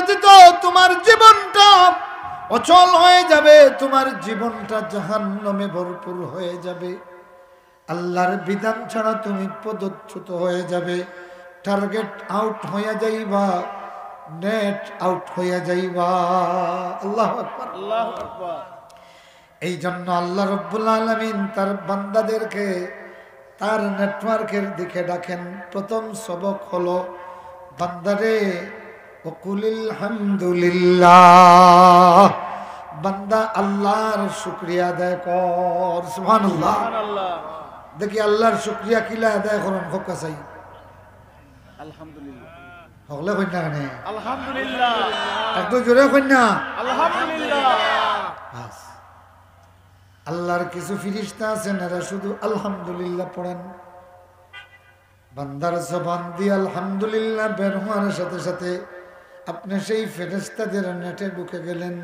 ব্যতীত তোমার জীবনটা অচল হয়ে যাবে, তোমার জীবনটা জাহান্নামে ভরপুর হয়ে যাবে। আল্লাহর বিধান ছাড়া তুমি পদচ্যুত হয়ে যাবে, টার্গেট আউট হয়ে যাইবা, নেট আউট হয়ে যাইবা। আল্লাহু আকবার, আল্লাহু আকবার। এই জন্য আল্লাহ রাব্বুল আলামিন তার বান্দাদেরকে তার নেটওয়ার্কের দিকে ডাকেন। প্রথম সবক হলো, বান্দারে ওকুলিল হামদুলিল্লাহ, বান্দা আল্লাহর শুকরিয়া আদায় কর। সুবহানাল্লাহ। সুবহানাল্লাহ। দেখি আল্লাহর শুকরিয়া কিলা আদায় করুন হোক চাই। আলহামদুলিল্লাহ। হগলে কন্যা কানে আলহামদুলিল্লাহ। একটু জোরে কন্যা আলহামদুলিল্লাহ। বাস। আল্লাহর কিছু ফিরিস্তা আছেন, এরা শুধু আলহামদুলিল্লাহ পড়েন। বান্দার জবান দিয়ে আলহামদুলিল্লাহ বের হওয়ার সাথে সাথে আপনি সেই ফেরেশতাদের নেটে ঢুকে গেলেন।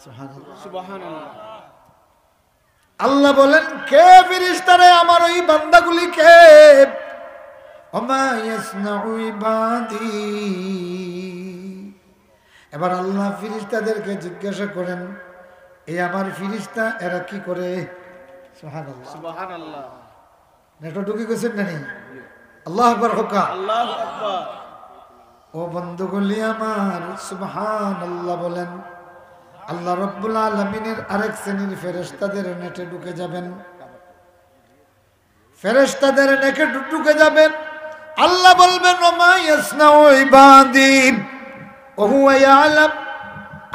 সুবহানাল্লাহ। সুবহানাল্লাহ। আল্লাহ বলেন, কে ফেরেশতারে আমার ওই বান্দাগুলি কে? ওমা ইয়াসনাউ ইবাদি। এবার আল্লাহ ফেরেশতাদেরকে জিজ্ঞাসা করেন, এই আমার ফেরেশতা এরা কি করে? সুবহানাল্লাহ। সুবহানাল্লাহ। নেটে ঢুকে গেছেন নানি? আল্লাহু আকবার হোকা। আল্লাহু আকবার। ও বন্ধুগুলি আমার, সুবহানাল্লাহ বলেন। আল্লাহ রাব্বুল আলামিনের আরেক শ্রেণীর ফেরেশতাদের নেটে ঢুকে যাবেন, ফেরেশতাদের নেটে ঢুকে যাবেন। আল্লাহ বলবেন, ওমা ইয়াসনাউ ইবাদি ওয়া হুয়া ইয়ালাম।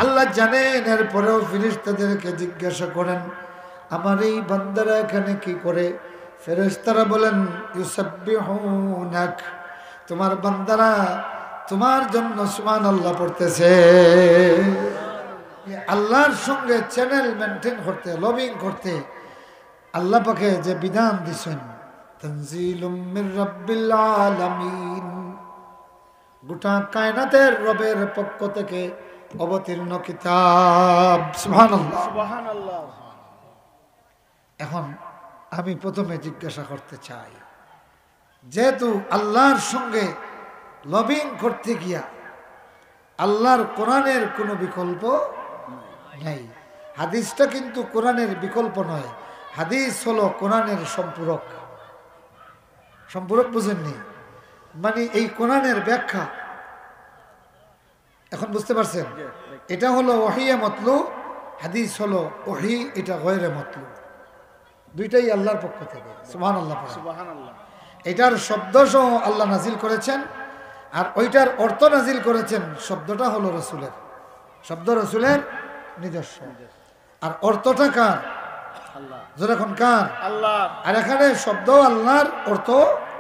আল্লাহ জানেন, এরপরেও ফেরেশতাদেরকে জিজ্ঞাসা করেন, আমার এই বান্দারা এখানে কি করে? ফেরেশতারা বলেন, ইউসাব্বিহুনাক, তোমার বান্দারা তোমার জন্য সুবহানাল্লাহ পড়তেছে। আল্লাহর সঙ্গে চ্যানেল মেনটেন করতে, লবিং করতে আল্লাহ পাকে যে বিধান দিছেন, তানজিলুম মির রাব্বিল আলামিন, গোটা কায়নাতের রবের পক্ষ থেকে অবতীর্ণ কিতাব। সুবহানাল্লাহ। সুবহানাল্লাহ। এখন আমি প্রথমে জিজ্ঞাসা করতে চাই, যেহেতু আল্লাহর সঙ্গে লবিং করতে গিয়া আল্লাহর কোরআনের কোনো বিকল্প নাই, হাদিসটা কিন্তু কোরআনের বিকল্প নয়, হাদিস হলো কোরআনের সম্পূরক। সম্পূরক বুঝেননি? মানে এই কোরআনের ব্যাখ্যা। এখন বুঝতে পারছেন? এটা হলো ওহিয়ে মতলু, হাদিস হলো ওহি, এটা গয়রে মতলু। দুইটাই আল্লাহর পক্ষ থেকে। সুবহানাল্লাহ। সুবহানাল্লাহ। এটার শব্দ সহ আল্লাহ নাজিল করেছেন, আর ওইটার অর্থ নাজিল করেছেন। শব্দটা হলো রসুলের, শব্দ রসুলের নিজস্ব, আর অর্থটা কার? আল্লাহ। যেরকম কার? আল্লাহ। আর এখানে শব্দ আল্লাহর, অর্থ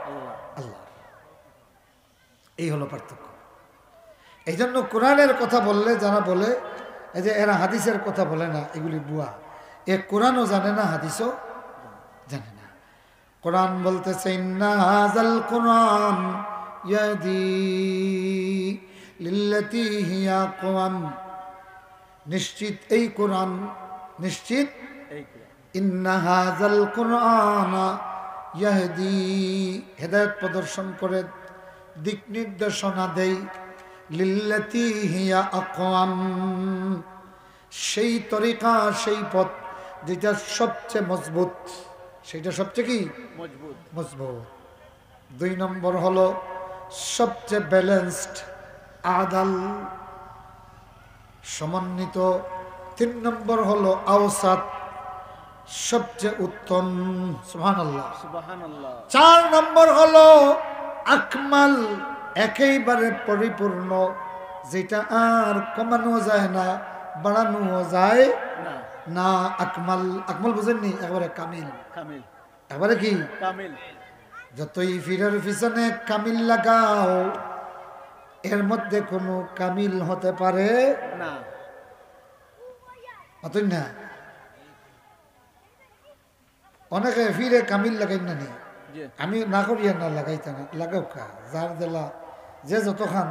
আল্লাহ। আল্লাহ। এই হলো পার্থক্য। এই জন্য কোরআনের কথা বললে যারা বলে এই যে এরা হাদিসের কথা বলে না, এগুলি বুয়া। এ কোরআনও জানে না, হাদিসও জানে না। কোরআন বলতেছে, ইন্না হাযাল কোরআন ইয়াহদি লিল্লাতী হিয়া আকওয়াম, নিশ্চিত এই কোরআন, নিশ্চিত এই কোরআন, ইন্না হাযাল কোরআন ইয়াহদি, হেদায়েত প্রদর্শন করে, দিক নির্দেশনা দেয়, লিল্লাতী হিয়া আকওয়াম, সেই তরিকা, সেই পথ যেটা সবচেয়ে মজবুত, সেটা সবচেয়ে কি মজবুত। মজবুত। 2 নম্বর হলো সবচেয়ে ব্যালেন্সড, আদাল, সমন্বিত। 3 নম্বর হলো আওসাত, সবচেয়ে উত্তম। সুবহানাল্লাহ। সুবহানাল্লাহ। 4 নম্বর হলো আকমাল, একেবারে পরিপূর্ণ, যেটা আর কমানো যায় না, বাড়ানো যায় না। না। আকমাল, আকমাল বুঝেননি? একবারে কামিল, কামিল। একবারে কি কামিল। যতই ফিরের পিছনে কামিল লাগাও, এর মধ্যে কোনো কামিল হতে পারে না। অতই না। অনেকে ফিরে কামিল লাগাই না নি, জি। আমি না করিয়া না লাগাইতে না, লাগাও কা, যার জেলা যে যত খান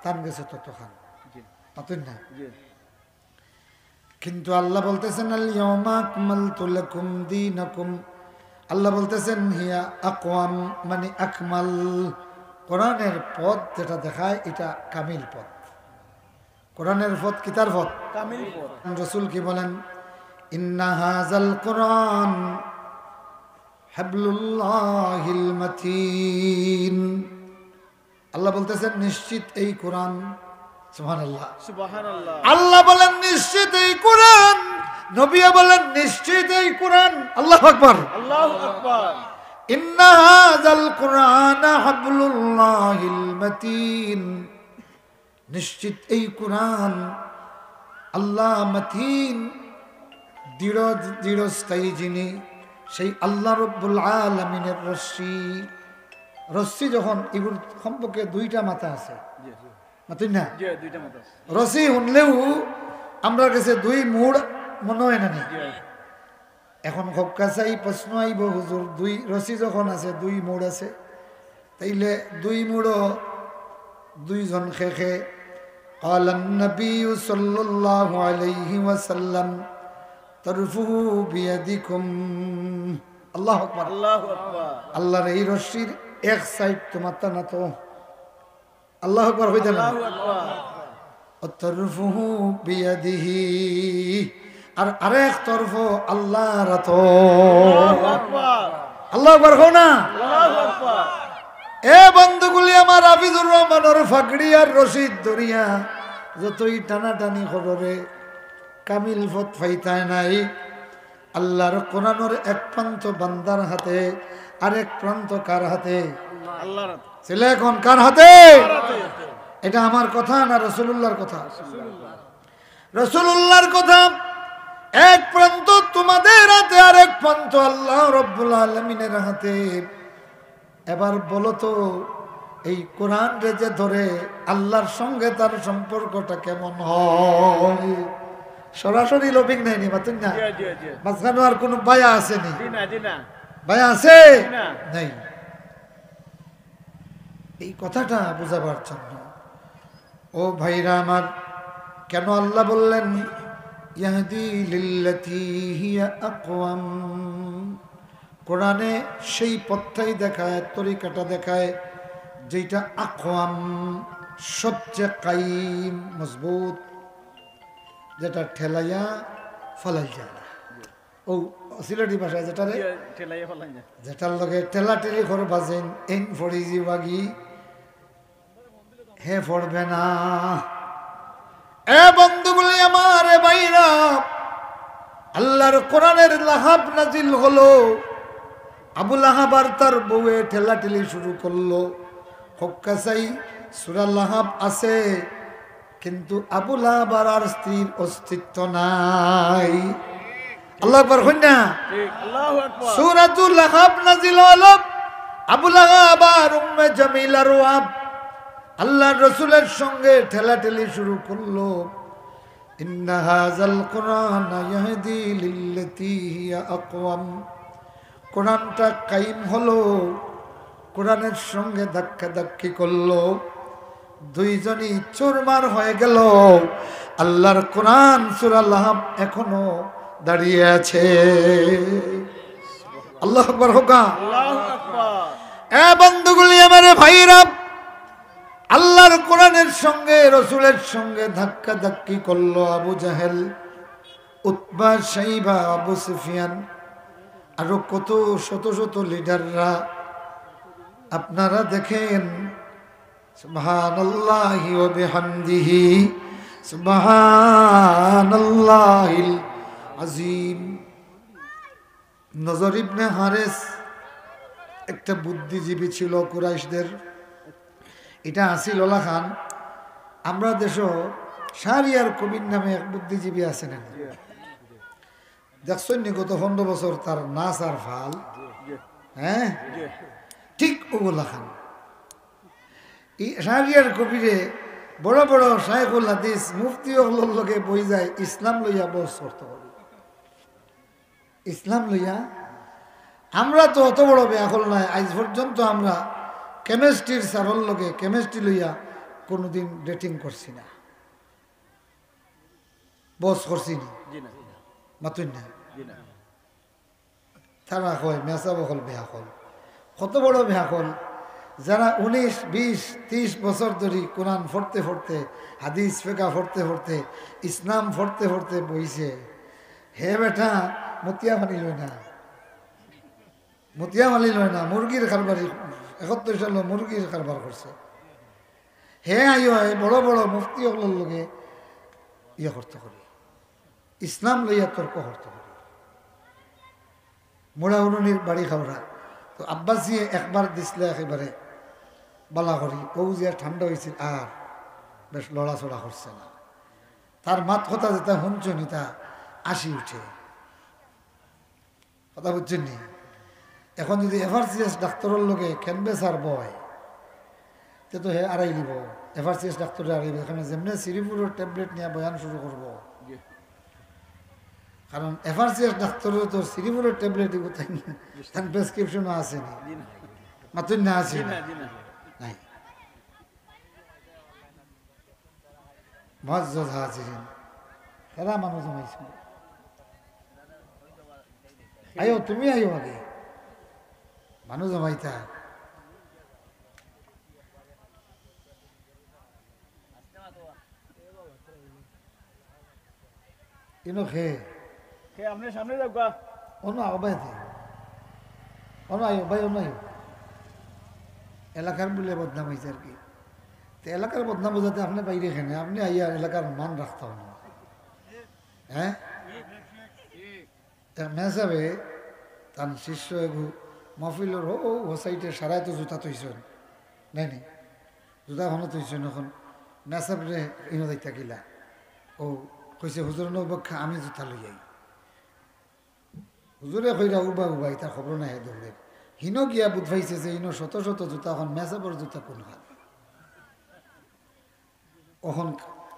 তান গেছে তত খান, জি। অতই না। জি। কিন্তু আল্লাহ বলতেছেন, আল ইয়াউমা আকমালতু লাকুম দীনাকুম, আল্লাহ বলতেছেন হিয়া আকওয়াম, মানে আকমাল। কোরআনের পথ যেটা দেখায় এটা কামিল পথ। কোরআনের পথ কিতার পথ কামিল পথ। রাসূল কি বলেন ইন্না হাযাল কোরআন হাবলুল্লাহিল মাতিন আল্লাহ বলতেছেন নিশ্চিত এই কোরআন সুবহানাল্লাহ সুবহানাল্লাহ। আল্লাহ বলেন নিশ্চিত এই কোরআন নবী বলেন নিশ্চিত এই কোরআন আল্লাহু আকবার আল্লাহু আকবার। ইন্না হাযাল কোরআন হাবলুল্লাহিল মাতিন নিশ্চিত এই কোরআন আল্লাহ মাতিন দৃঢ়স্থায়ী যিনি সেই আল্লাহ রব্বুল আলামিনের রশ্মি যখন এগুলো সম্পর্কে দুইটা মাথা আছে জি মাতুই না জি দুইটা মত আছে। রশি শুনলেও আমরা কাছে দুই মুড় মনে হয় না নি। জি এখন খবকাছাই প্রশ্ন আইব হুজুর দুই রশি যখন আছে দুই মুড় আছে তাইলে দুই মুড়ো দুইজন খেখে قال النبي صلى الله عليه وسلم طرفه بيدكم আল্লাহু আকবার আল্লাহু আকবার। আল্লাহর এই রশির এক সাইড তোমার তা না তো আল্লাহু আকবার হইতে না আল্লাহু আকবার। তরফুহু বিয়াদিহি আর আরেক তরফ আল্লাহর তো আল্লাহু আকবার। আল্লাহু আকবার হো না আল্লাহু আকবার। এ বন্ধুগুলি আমার হাফিজুর রহমানের ফাগড়ি আর রশিদ দরিয়া যতই টানাটানি খবরে কামিল পথ ফাইতায় নাই আল্লাহর কোরআনের এক প্রান্ত বান্দার হাতে আরেক প্রান্ত কার হাতে আল্লাহর ছেলে এখন কার হাতে এটা আমার কথা না রাসূলুল্লাহর কথা রাসূলুল্লাহর কথা এক প্রান্ত তোমাদের হাতে আরেক প্রান্ত আল্লাহ রাব্বুল আলামিনের হাতে এবার বলো তো এই কোরআন রে যে ধরে আল্লাহর সঙ্গে তার সম্পর্কটা কেমন হয় সরাসরি লবিং নেয়নি মাতুন না জি জি জি মাঝখানে আর কোনো বায়া আসেনি দিনা দিনা বায়া আছে না। নাই এই কথাটা বোঝাবার জন্য ও ভাইরা আমার কেন আল্লাহ বললেন ইয়াহদি লিল্লাতি হিয়া আকওয়াম কোরআনে সেই পথটাই দেখায় তরিকাটা দেখায় যেটা আকওয়াম সবচেয়ে কাইম মজবুত যেটা ঠেলাইয়া ফলাই যায় না ও সিলেটি ভাষায় যেটা রে ঠেলাইয়া ফেলাই না। যেটার লগে টেলা টেলি করে বাজেন এন ফড়িজি বাগি হে ফড়বে না এ বন্ধুগুলি আমার এ ভাইরা আল্লাহর কোরআনের লাহাব নাজিল হলো আবু লাহাব আর তার বউয়ে ঠেলা ঠেলি শুরু করলো হক্কাসাই সূরা লাহাব আছে কিন্তু আবু লাহাব আর স্ত্রীর অস্তিত্ব নাই আল্লাহ আকবার কন্যা ঠিক আল্লাহু আকবার। সূরাতুল লাহাব নাজিল হলো আবু লাহাব আর উম্মে জামিলার ওয়াব আল্লাহর রাসূলের সঙ্গে ঠেলাঠেলি শুরু করলো ইন্না হাযাল কুরআনা ইয়াহদি লিল্লাতি হিয়া আকওয়াম কোরআনটা কায়েম হলো কোরআনের সঙ্গে ধাক্কাধাক্কি করলো দুইজনই চুরমার হয়ে গেল আল্লাহর কোরআন সূরা লাহাব এখনো দাঁড়িয়ে আছে আল্লাহু আকবার হোকা আল্লাহু আকবার। এ বন্ধুগুলি আমার ভাইরা আল্লাহর কোরআনের সঙ্গে রাসূলের সঙ্গে ধাক্কাধাক্কি করলো আবু জাহেল উতবা শাইবা আবু সুফিয়ান আরো কত শত শত লিডাররা আপনারা দেখেন সুবহানাল্লাহি ওয়া বিহামদিহি সুবহানাল্লাহিল আজিম নজর ইবনে হারেস একটা বুদ্ধিজীবী ছিল কুরাইশদের এটা আসিল ওলা খান আমরা দেশ শাহরিয়ার কবির নামে এক বুদ্ধিজীবী আছেন দেখছেন নি গত 15 বছর তার নাচ আর ফাল হ্যাঁ ঠিক ওগুলা খান এই শাহরিয়ার কবিরে বড় বড় শাইখুল হাদিস মুফতি ওগুলোর লগে বই যায় ইসলাম লইয়া বস করতে হবে ইসলাম লইয়া আমরা তো অত বড় বেয়াকল নাই আজ পর্যন্ত আমরা কেমিস্ট্রির সারল লগে কেমিস্ট্রি লইয়া কোনোদিন ডেটিং করছি না বস করছি না জি না মাতুন না জি না। তারা কয় মেসা বকল বেয়াকল কত বড় বেয়াকল যারা 19, 20, 30 বছর ধরে কোরআন পড়তে পড়তে, হাদিস ফেকা পড়তে পড়তে, ইসলাম পড়তে পড়তে বইছে, হে বেটা মতিয়া মানি লয় না, মতিয়া মানি লয় না, মুরগির কারবারি 71 সাল মুরগির কারবার করছে। হে আইও বড় বড় মুফতি হলোর লগে ইয়ে করতে করি, ইসলাম লইয়া তর্ক করতে করি। মোড়া উনুনির বাড়ি খাওয়া তো আব্বাসি একবার দিছিল একেবারে বালা করি, ও যে ঠান্ডা হয়েছিল আর বেশ লড়াচড়া করছে না। তার মাত কথা যেটা শুনছনি তা আসি উঠে, কথা বুঝছেন নি? এখন যদি এভারসিএস ডাক্তারের লগে ক্যানবে সার বয় তে তো হে আড়াই দিব, এভারসিএস ডাক্তারে আড়াইব। এখানে যেমনি সিরিপুরের ট্যাবলেট নিয়ে বয়ান শুরু করব, কারণ এভারসিএস ডাক্তারও তো সিরিপুরের ট্যাবলেট দিব, তার প্রেসক্রিপশনও আসেনি, মাতুন না আছে নাই। মুআজ্জাজ হাজিরিন, এরা মানুষ জমাইছে, আয়ো তুমি আয়ো আগে, মানুষ জমাইতা ইনো খেয়ে আপনি সামনে যাও গা, অন্য আবাই অন্য আয়ো ভাই, অন্য আয়ো। এলাকার বলে বদনাম হয়েছে আর কি। তো এলাকার বদনাম বোঝাতে আপনি বাইরে এখানে, আপনি আইয়া এলাকার মান রাখতে হবে না। হ্যাঁ মেসাবে তার শিষ্য এগু মহফিলের ও সাইডে সারাই তো জুতা তৈছেন নাই নি, জুতা এখনো তৈছেন। এখন মেসাবরে ইনো যাইতা গিলা ও কইছে হুজুর নবক্ষা আমি জুতা লই যাই, হুজুরে কইরা উবা উবা তার খবর নাই দৌড়ে হিনো গিয়া বুধ পাইছে যে ইনো শত শত জুতা, এখন মেসাবর জুতা কোন খান। ওখন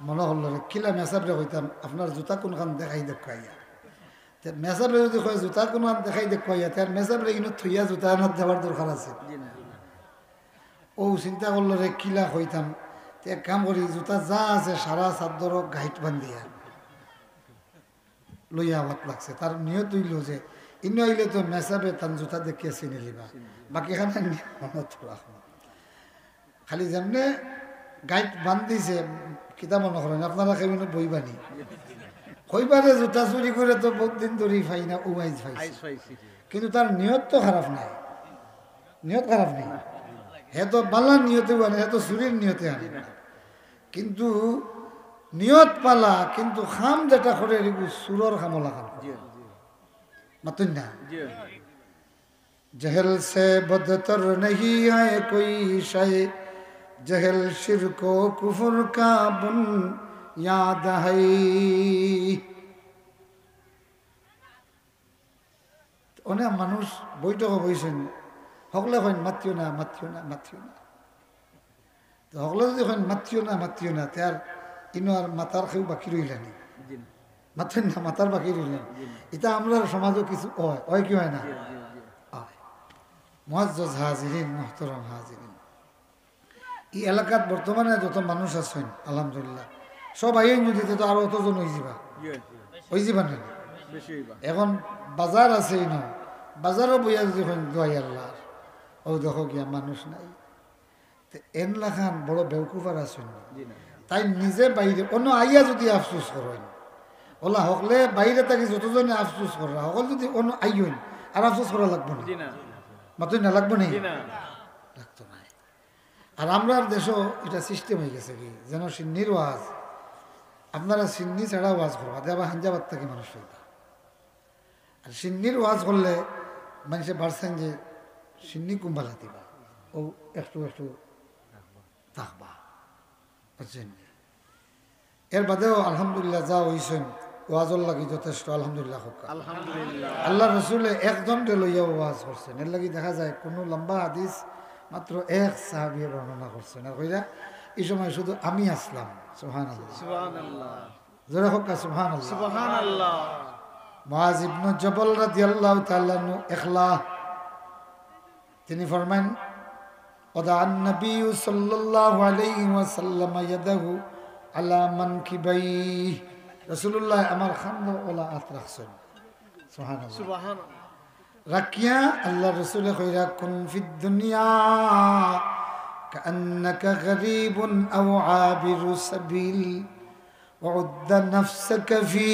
মনে হল কিলা মেসাবরে কইতাম আপনার জুতা কোন খান দেখাই দেখাইয়া, মেসাবরে যদি কয় জুতা কোন খান দেখাই দেখাইয়া, তার মেসাবরে ইনো থইয়া জুতা আনার দেওয়ার দরকার আছে। ও চিন্তা করলো রে কিলা কইতাম, এক কাম করি জুতা যা আছে সারা চাদর গাইট বান্ধিয়া লইয়া আবাদ লাগছে। তার নিয়ত হইল যে ইনো আইলে তো মেসাবে তার জুতা দেখিয়ে চিনি লিবা, বাকি খানে খালি যেমনে গাইড বান্ধিছে কিতা মনে করেন আপনারা কেমন বইবানি কইবারে জুতা চুরি করে তো বহুত দিন ধরে পাই না, উমাইজ পাইছে, কিন্তু তার নিয়ত তো খারাপ নাই, নিয়ত খারাপ নেই, হে তো বালার নিয়তে আনে, হে তো চুরির নিয়তে আনে, কিন্তু নিয়ত পালা, কিন্তু খাম যেটা করে সুরর খামলা খাম মাতুন না। জহল সে বদতর নহি আয়ে কোই শায়, জহল শিরক ও কুফর কা বুন ইয়াদ হাই। অনেক মানুষ বৈঠক বইছেন, সকলে কইন মাতিও না মাতিও না মাতিও না, তো সকলে যদি কইন মাতিও না তার ইনো আর মাতার কেউ বাকি রইলেনি, মাতেন না মাতার বাকি রইলেন। এটা আমরা সমাজও কিছু হয় কি হয় না? মুআজ্জাজ হাজিরিন, মুহতারাম হাজিরিন, এই এলাকাত বর্তমানে যত মানুষ আছেন আলহামদুলিল্লাহ সব আইন যদি তো আরো অতজন হয়ে যাবা না। এখন বাজার আছে না, বাজারও বইয়া যদি দোয়াই আল্লাহ ও দেখো গিয়া মানুষ নাই, এন লাখান বড় বেউকুফার আছেন, তাই নিজে বাইরে অন্য আইয়া যদি আফসোস করেন ওলা হকলে বাইরে তাকে যতজনে আফসোস করা সকল যদি অন্য আইন আর আফসোস করা লাগবো না, মাত্র না লাগবো না, লাগতো না। আর আমরা দেশও এটা সিস্টেম হয়ে গেছে কি যেন সিন্নির ওয়াজ, আপনারা সিন্নি ছাড়া ওয়াজ করবা দেবা হাঞ্জাবাদ থেকে মানুষ হইবা, আর সিন্নির ওয়াজ করলে মানুষে বাড়ছেন যে সিন্নি কুম্বালা দিবা ও একটু একটু থাকবা, বুঝছেন? এর বাদেও আলহামদুলিল্লাহ যা হইছেন ওয়াজর লাগি যথেষ্ট আলহামদুলিল্লাহ। আল্লাহ রসুলে একদম লইয়া ওয়াজ করছেন, এর লাগি দেখা যায় কোনো লম্বা হাদিস মাত্র এক সাহাবিয়ে বর্ণনা করছেন, আর কইরা এই সময় শুধু আমি আসলাম। সুবহানাল্লাহ, জোরে হোক সুবহানাল্লাহ, সুবহানাল্লাহ। মুআজ ইবনে জবল রাদিয়াল্লাহু তাআলা আনহু ইখলা তিনি ফরমান ওদা নবী সাল্লাল্লাহু আলাইহি ওয়াসাল্লাম ইয়াদাহু আলা মানকিবাই, রাসূলুল্লাহ আমার খান্দ ওলা হাত রাখছেন। সুবহানাল্লাহ, সুবহানাল্লাহ। রাখিয়া আল্লাহ রসুলে কইরা কুন ফিদ দুনিয়া কান্নাকা গরীবুন আও আবিরু সাবিল وعد نفسك في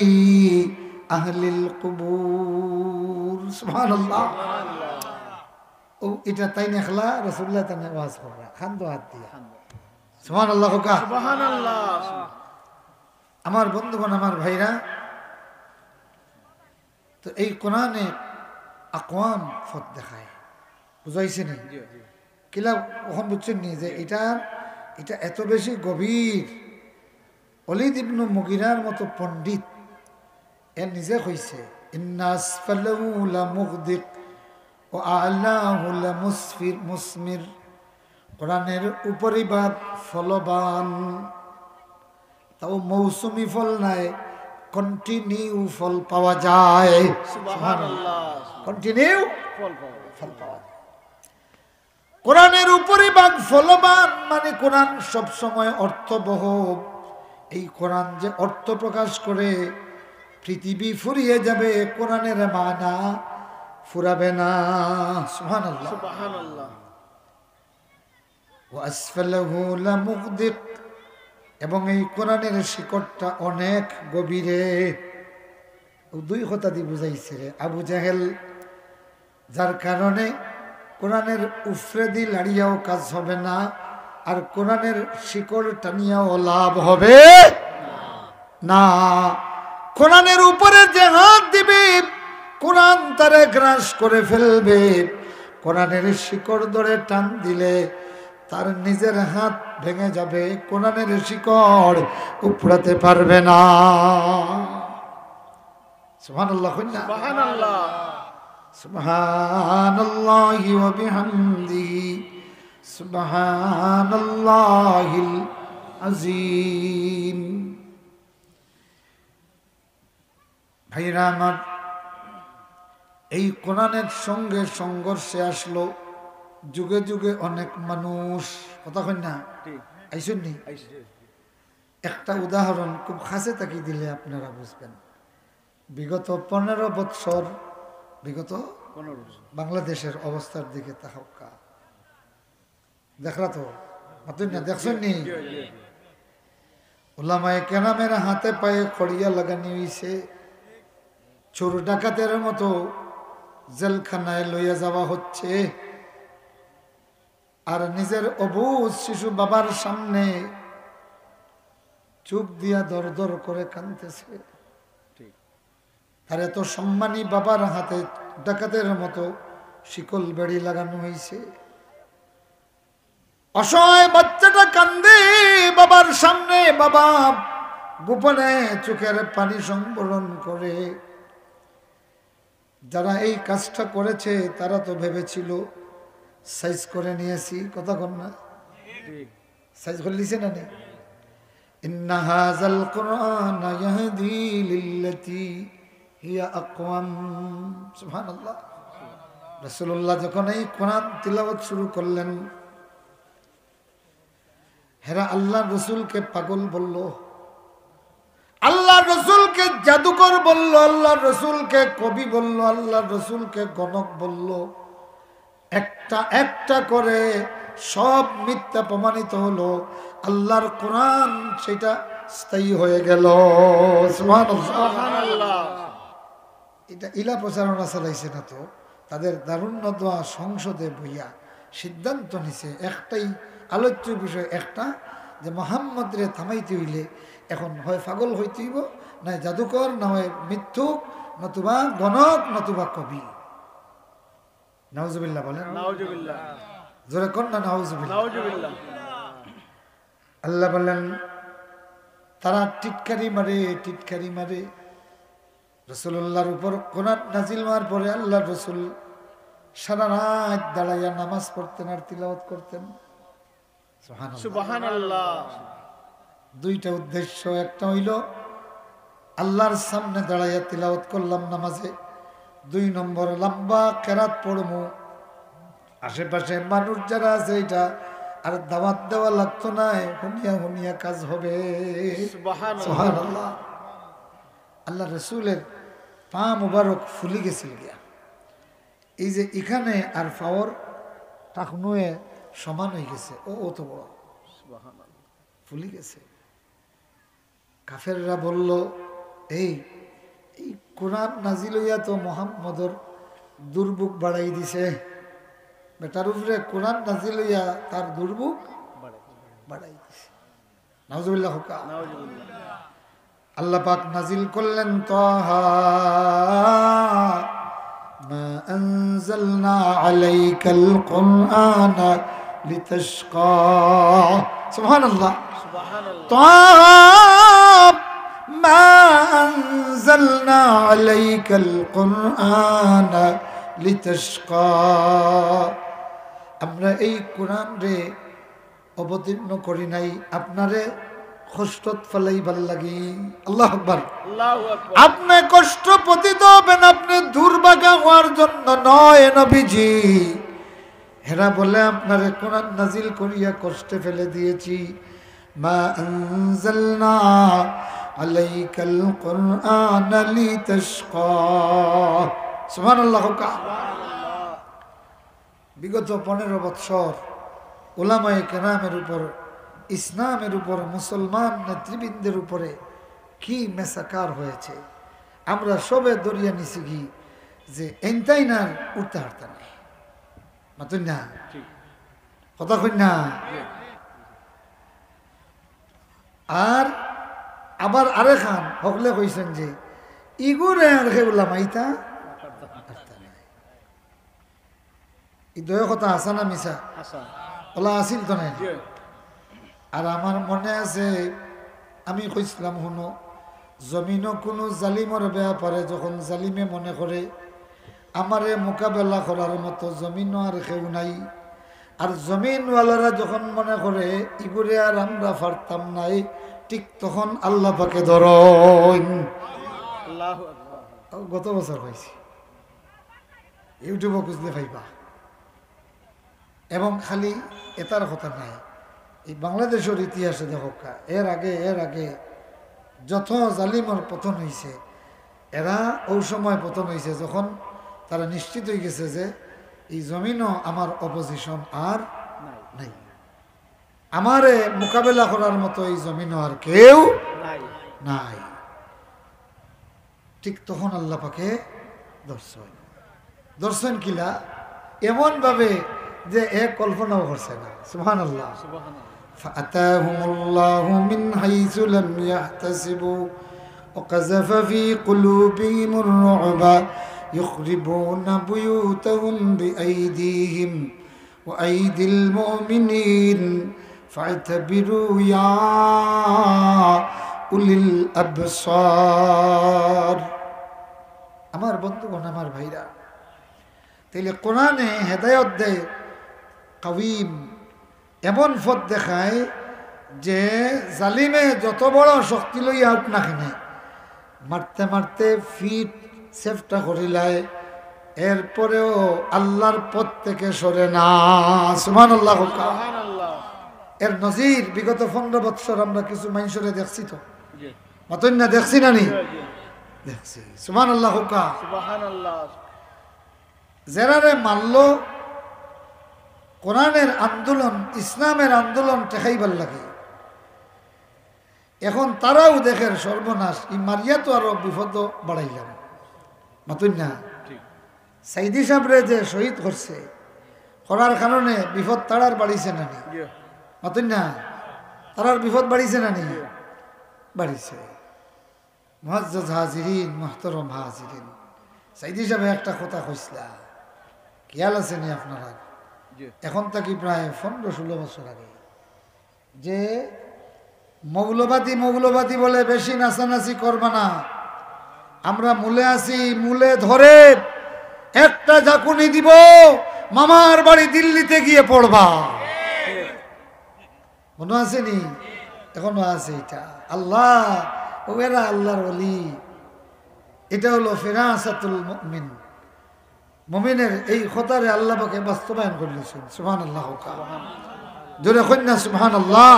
أهل القبور سبحان الله ও এটা তাই নেখলা রাসূলুল্লাহ তানে ওয়াজ করা খান্দো হাত দিয়া সুবহানাল্লাহ কা সুবহানাল্লাহ। আমার বন্ধুগণ আমার ভাইরা তো এই কোরআনে আকওয়াম ফত দেখায় বুঝাইছে না কিলা ওখান বুঝছেন নি যে এটা এত বেশি গভীর ওয়ালিদ ইবনে মুগিরার মতো পণ্ডিত এ নিজে কইছে ইন্না আসফালু লামুগদিক ওয়া আ'লাহু মুসমির কোরআনের উপরিভাগ ফলবান তাও মৌসুমি ফল নাই কন্টিনিউ ফল পাওয়া যায় সুবহানাল্লাহ। কন্টিনিউ ফল পাওয়া ফল পাওয়া যায় কোরআনের উপরিভাগ ফলবান মানে কোরআন সব সময় অর্থবহ এই কোরআন যে অর্থ প্রকাশ করে পৃথিবী ফুরিয়ে যাবে কোরআনের মানা ফুরাবে না সুবহানাল্লাহ সুবহানাল্লাহ। ওয়া আসফালাহু লামুগদিক এবং এই কোরআনের শিকড়টা অনেক গভীরে দুই কথা দিয়ে বুঝাইছে রে আবু জাহেল যার কারণে কোরআনের উফরে দি লাড়িয়াও কাজ হবে না আর কোরআনের শিকড় টানিয়াও লাভ হবে না কোরআনের উপরে যে হাত দিবে কোরআন তারে গ্রাস করে ফেলবে কোরআনের শিকড় ধরে টান দিলে তার নিজের হাত ভেঙে যাবে কোরআনের শিকড় উপড়াতে পারবে না সুবহানাল্লাহ সুবহানাল্লাহ। সুবহানাল্লাহি ওয়া বিহামদিহি সুবহানাল্লাহিল আযীম ভাইরা আমার এই কোরআনের সঙ্গে সংঘর্ষে আসলো যুগে যুগে অনেক মানুষ কথা কই না ঠিক আইসুননি আইছে একটা উদাহরণ খুব খাসে তাকি দিলে আপনারা বুঝবেন বিগত 15 বছর বিগত 15 বছর বাংলাদেশের অবস্থার দিকে তাকাক্কা দেখরা তো আপনি না দেখছেন নি উলামায়ে কেরামের হাতে পায়ে খড়িয়া লাগানি হইছে চোর ডাকাতের মতো জেলখানায় লইয়া যাওয়া হচ্ছে আর নিজের অবুঝ শিশু বাবার সামনে চুপ দিয়া দর দর করে কাঁদতেছে ঠিক আর এত সম্মানী বাবার হাতে ডাকাতের মতো শিকল বেড়ি লাগানো হয়েছে অসহায় বাচ্চাটা কান্দে বাবার সামনে বাবা গোপনে চোখের পানি সংবরণ করে যারা এই কাজটা করেছে তারা তো ভেবেছিল সাইজ করে নিয়েছি কথা কর না ঠিক সাইজ করে নিছে না নে ইন্না হাযাল কুরআন ইয়াহদি লিল্লাতী হিয়া আকওয়াম সুবহানাল্লাহ রাসূলুল্লাহ যখন এই কোরআন তিলাওয়াত শুরু করলেন হেরা আল্লাহ রসুলকে পাগল বলল আল্লাহ রসুলকে জাদুকর বলল আল্লাহ রসুলকে কবি বলল আল্লাহ রসুলকে গণক বলল একটা একটা করে সব মিথ্যা প্রমাণিত হলো আল্লাহর কোরআন সেটা স্থায়ী হয়ে গেল সুবহানাল্লাহ। এটা ইলা প্রচারণা চালাইছে না তো তাদের দারুণ্য দোয়া সংসদে বইয়া সিদ্ধান্ত নিছে একটাই আলোচ্য বিষয় একটা যে মোহাম্মদ রে থামাইতে হইলে এখন হয় পাগল হইতে হইব না জাদুকর না হয় মিথ্যুক নতুবা গণক নতুবা কবি নাউজুবিল্লাহ বলেন নাউজুবিল্লাহ জোরে কর না নাউজুবিল্লাহ নাউজুবিল্লাহ। আল্লাহ বলেন তারা টিটকারি মারে রাসূলুল্লাহর উপর কোরআন নাজিল হওয়ার পরে আল্লাহ রসুল সারা রাত দাঁড়াইয়া নামাজ পড়তেন আর তিলাওয়াত করতেন সুবহানাল্লাহ। সুবহানাল্লাহ। দুইটা উদ্দেশ্য একটা হইল আল্লাহর সামনে দাঁড়াইয়া তিলাওয়াত করলাম নামাজে 2 নম্বর লম্বা কেরাত পড়মু আশেপাশে মানুষ যারা আছে এটা আর দাওয়াত দেওয়া লাগতো না হুনিয়া হুনিয়া কাজ হবে সুবহানাল্লাহ। সুবহানাল্লাহ। আল্লাহ রসুলের পা মুবারক ফুলি গেছিল গিয়া এই যে এখানে আর পাওয়ার টাকনুয়ে সমান হয়ে গেছে, ও তো বড় সুবহানাল্লাহ। ফুলি গেছে। কাফেররা বলল, এই কোরআন নাজিল হইয়া তো মোহাম্মদর দুর্ভোগ বাড়াই দিছে, বেটার উপরে কোরআন নাজিল হইয়া তার দুর্ভোগ বাড়াই দিছে। নাউজুবিল্লাহ হুকা। আল্লাহ পাক নাজিল করলেন, তাহা মা আনজালনা আলাইকাল কুরআনা লিতাশকা। সুবহানাল্লাহ। তাহা মা আনজালনা আলাইকাল কুরআনা লিতাশকা। আমরা এই কোরআন রে অবতীর্ণ করি নাই আপনারে কষ্টত ফেলাইবার লাগি। আল্লাহু আকবার। আপনি কষ্ট পতিত হবেন, আপনি দুর্ভাগা হওয়ার জন্য নয় নবীজি। হেরা বলে আপনারে কোরআন নাজিল করিয়া কষ্টে ফেলে দিয়েছি। মা আনজালনা আলাইকাল কুরআনা লিতাশকা। সুবহানাল্লাহ। বিগত 15 বছর উলামায়ে কেরামের উপর, ইসলামের উপর, মুসলমান নেতৃবৃন্দের উপরে কি মেসাকার হয়েছে। আমরা সবে দরিয়া নিছি কি যে এনতাই না উঠতে হারতা নাই। মাতুন না কথা কই না। আর আবার আরে খান হকলে কইছেন যে ইগুরে আর হে উলামাইতা এই দয় কথা আসা না মিশা ওলা আসিল তো নাই। আর আমার মনে আছে আমি কইছিলাম, শুনো, জমিনও কোনো জালিমর ব্যাপারে যখন জালিমে মনে করে আমারে মোকাবেলা করার মতো জমিনও আর কেউ নাই, আর জমিনওয়ালারা যখন মনে করে ইগুরে আর আমরা পারতাম নাই, ঠিক তখন আল্লাহ পাকে ধরুন। গত বছর হয়েছে, ইউটিউবে খুঁজলে পাইবা। এবং খালি এটার কথা নাই, এই বাংলাদেশের ইতিহাসে দেখো এর আগে যত জালিমর পতন হয়েছে, এরা ওই সময় পতন হয়েছে যখন তারা নিশ্চিত হয়ে গেছে যে এই জমিনও আমার অপোজিশন আর নাই, আমারে মোকাবেলা করার মতো এই জমিনও আর কেউ নাই। ঠিক তখন আল্লাহ পাকে দর্শন কিলা এমন ভাবে যে এক কল্পনাও করছে না। সুবহানাল্লাহ। ফাআতাহুমুল্লাহু মিন হাইসু লাম ইয়াহতাসিবু ওয়া কাযাফা ফি কুলুবিহিমুর রু'বা ইখরিবুনা বুয়ুতাহুম বিআইদিহিম ওয়া আইদিল মুমিনিন ফা'তাবিরু ইয়া উলিল আবসার। আমার বন্ধুগণ, আমার ভাইরা, তাইলে কোরআনে হেদায়ত দেয় কাওয়িম, এমন পথ দেখায় যে জালিমে যত বড় শক্তি লইয়া হোক না কেন, মারতে মারতে ফিট সেফটা করিলায়, এরপরেও আল্লাহর পথ থেকে সরে না। সুবহানাল্লাহ। এর নজির বিগত 15 বছর আমরা কিছু মানুষরে দেখছি তো, মতন না দেখছি না নি দেখছি। সুবহানাল্লাহ। যারারে মারল কোরআনের আন্দোলন, ইসলামের আন্দোলন ঠেকাইবার লাগে, এখন তারাও দেখেন সর্বনাশ, ই মারিয়া তো আরো বিপদ বাড়াইলাম। মাতুন না সাইদি সাহেবরে যে শহীদ করছে, করার কারণে বিপদ তারার বাড়িছে না নি? মাতুন না তারার বিপদ বাড়িছে না নি? বাড়িছে। মুআজ্জাজ হাজিরিন, মুহতারাম হাজিরিন, সাইদি সাহেব একটা কথা কইছিলা, খেয়াল আছে নি আপনারা? এখন থেকে প্রায় 15-16 বছর আগে, যে মৌলবাদী বলে বেশি নাচানাচি করবা না, আমরা মূলে আছি, মূলে ধরে একটা ঝাঁকুনি দিব, মামার বাড়ি দিল্লিতে গিয়ে পড়বা। মনে আছে নি? এখনো আছে এটা। আল্লাহ ওরা আল্লাহর ওলি, এটা হলো ফিরাসাতুল মুমিন। মুমিনের এই কথারে আল্লাহ পাকে বাস্তবায়ন করলেছেন। সুবহানাল্লাহ। জোরে কন্যা সুবহানাল্লাহ।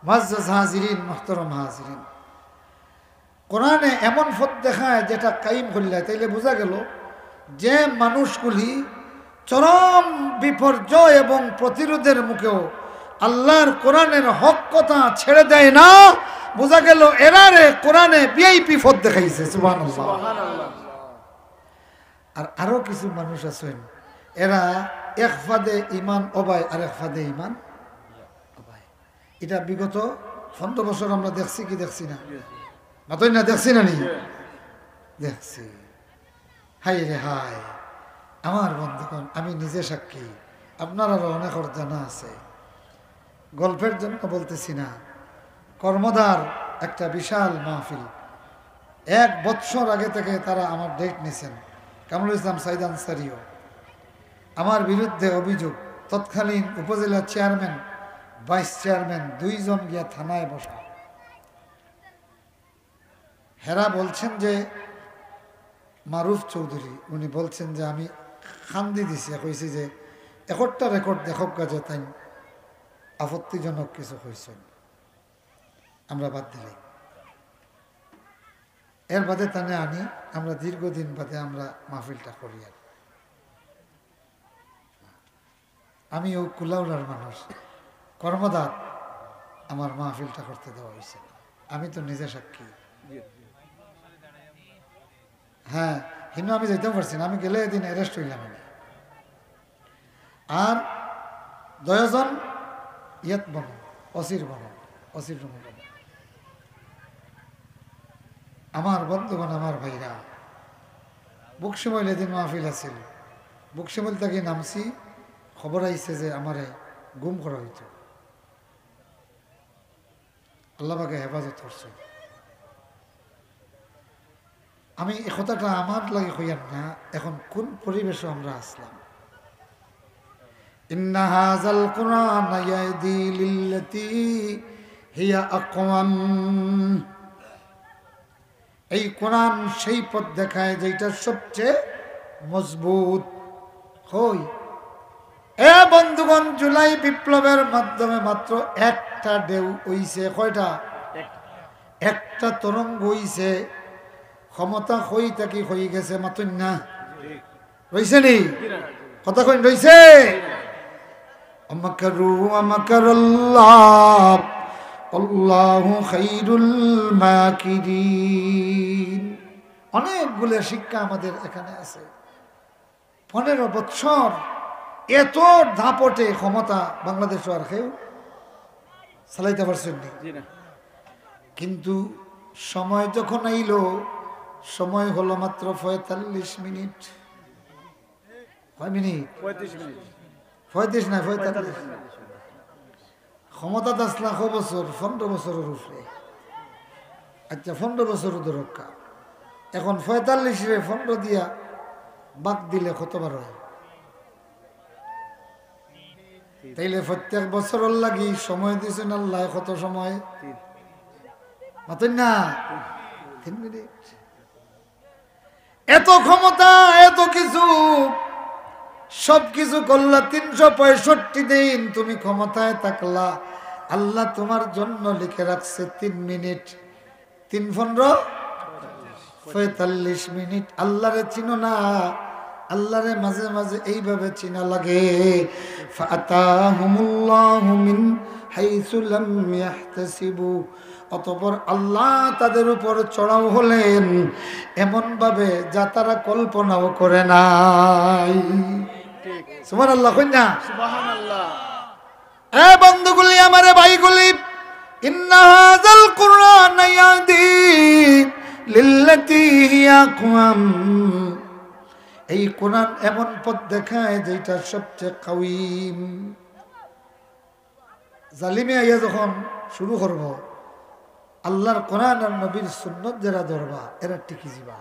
মুআজ্জাজ হাজিরিন, মুহতারাম হাজিরিন, কোরআনে এমন পথ দেখায় যেটা কায়েম করলে, তাইলে বোঝা গেল যে মানুষগুলি চরম বিপর্যয় এবং প্রতিরোধের মুখেও আল্লাহর কোরআনের হক কথা ছেড়ে দেয় না, বোঝা গেল এরারে কোরআনে ভিআইপি পদ দেখাইছে। সুবহানাল্লাহ। আর আরো কিছু মানুষ আছেন, এরা এক ফাদে ইমান অবায় আর এক ফাদে ইমান অবায়। এটা বিগত 15 বছর আমরা দেখছি কি দেখছি না? মাতই না দেখছি না নি? দেখছি। হাই রে হাই আমার বন্ধুগণ, আমি নিজে সাক্ষী, আপনারও অনেক জানা আছে। গল্পের জন্য বলতেছি না, কর্মদার একটা বিশাল মাহফিল 1 বছর আগে থেকে তারা আমার ডেট নিছেন। কামরুল ইসলাম সাইদ আনসারিও আমার বিরুদ্ধে অভিযোগ, তৎকালীন উপজেলা চেয়ারম্যান ভাইস চেয়ারম্যান 2 জন গিয়া থানায় বসা। হেরা বলছেন যে মারুফ চৌধুরী, উনি বলছেন যে আমি খান্দি দিছি, কইছি যে একটা রেকর্ড দেখক কাজে তাই আপত্তিজনক কিছু হয়েছেন, আমরা বাদ দিলাম। এর বাদে তানে আনি আমরা দীর্ঘদিন বাদে আমরা মাহফিলটা করি। আর আমি ও কুলাউড়ার মানুষ, কর্মদার আমার মাহফিলটা করতে দেওয়া হয়েছে, আমি তো নিজে সাক্ষী। হ্যাঁ, কিন্তু আমি যেতেও পারছি না, আমি গেলে এদিন অ্যারেস্ট হইলাম। আর 10 জন ইয়াত বন অসির বন অসির রুম বন। আমার বন্ধুগণ, আমার ভাইরা, বুকশিমল এদিন মাহফিল আছিল, বুকশিমল থেকে নামছি, খবর আইছে যে আমারে গুম করা হইত। আল্লাহ পাকে হেফাজত করছে। আমি এই কথাটা আমার লাগে হইয়ার না, এখন কোন পরিবেশে আমরা আসলাম। ইন্না হাযাল কুরআনা ইয়াহদি লিল্লাতী হিয়া আকওয়াম। এই কোরআন সেই পথ দেখায় যেটা সবচেয়ে মজবুত। হই এ বন্ধুগণ, জুলাই বিপ্লবের মাধ্যমে মাত্র একটা ঢেউ হইছে। কয়টা? একটা তরঙ্গ হইছে। ক্ষমতা হই থাকি হয়ে গেছে মাতুন না, রইছে নি? কথা কই রইছে? আমাকারু আমাকারাল্লাহ আল্লাহু খায়রুল মাকিরিন। অনেকগুলো শিক্ষা আমাদের এখানে আছে। 15 বছর এত ধাপটে ক্ষমতা বাংলাদেশ আর কেউ চালাইতে পারছেন না। কিন্তু সময় যখন আইল, সময় হলো মাত্র 45 মিনিট। কয় মিনিট? 35 মিনিট। 35 না 45। ক্ষমতা 10 লাখ বছর, 15 বছরের উপরে। আচ্ছা 15 বছর রক্ষা। এখন 45-এ 15 দিয়া বাক দিলে কতবার হয়? তাইলে প্রত্যেক বছরের লাগি সময় দিয়েছেন আল্লাহ কত সময়? মাতেন না 3 মিনিট। এত ক্ষমতা, এত কিছু, সবকিছু করলা। 365 দিন তুমি ক্ষমতায় থাকলা, আল্লাহ তোমার জন্য লিখে রাখছে 3 মিনিট। 3-15 45 মিনিট। আল্লাহরে চিনো না? আল্লাহরে মাঝে মাঝে এইভাবে চিনা লাগে। ফাতাহুমুল্লাহু মিন হাইসু লাম ইয়াহতাসিবু। অতঃপর আল্লাহ তাদের উপর চড়াও হলেন এমন ভাবে যা তারা কল্পনাও করে নাই। সুবহানাল্লাহ কইনা? সুবহানাল্লাহ। এ বন্ধুগুলি, আমারে ভাইগুলি, ইন্না হাযাল কুরআনা ইয়াহদি লিল্লাতী হিয়া আকওয়াম। এই কোরআন এমন পথ দেখায় যেটা সবচেয়ে কাওয়িম। জালিমে আইয়া যখন শুরু করব, আল্লাহর কোরআন আর নবীর সুন্নত যারা ধরবা এরা টিকি যাবা,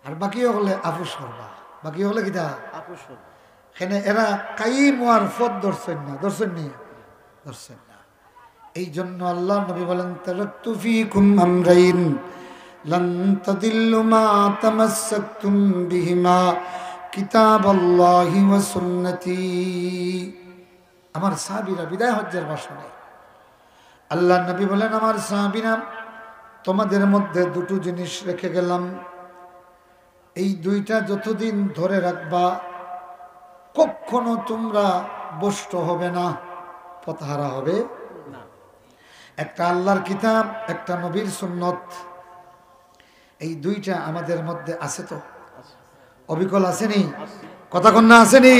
আর বাকি হলে আফুস করবা। বাকি হলে কিটা? আফুস করবা। এখানে এরা কাইম ওয়ার পথ ধরছেন না, ধরছেন নি? ধরছেন না। এই জন্য আল্লাহ নবী বলেন, তারাকতু ফীকুম আমরাইন লান তাদিল্লু মা তামাসসাকতুম বিহিমা কিতাবাল্লাহি ওয়া সুন্নতি। আমার সাহাবীরা বিদায় হজ্জের ভাষণে আল্লাহ নবী বলেন, আমার সাহাবীরা, তোমাদের মধ্যে দুটো জিনিস রেখে গেলাম, এই দুইটা যতদিন ধরে রাখবা কখনো তোমরা ভ্রষ্ট হবে না, পথহারা হবে না। একটা আল্লাহর কিতাব, একটা নবীর সুন্নত, এই দুইটা আমাদের মধ্যে আছে তো? অবিকল আসেনি? কথা কন্যা আসেনি?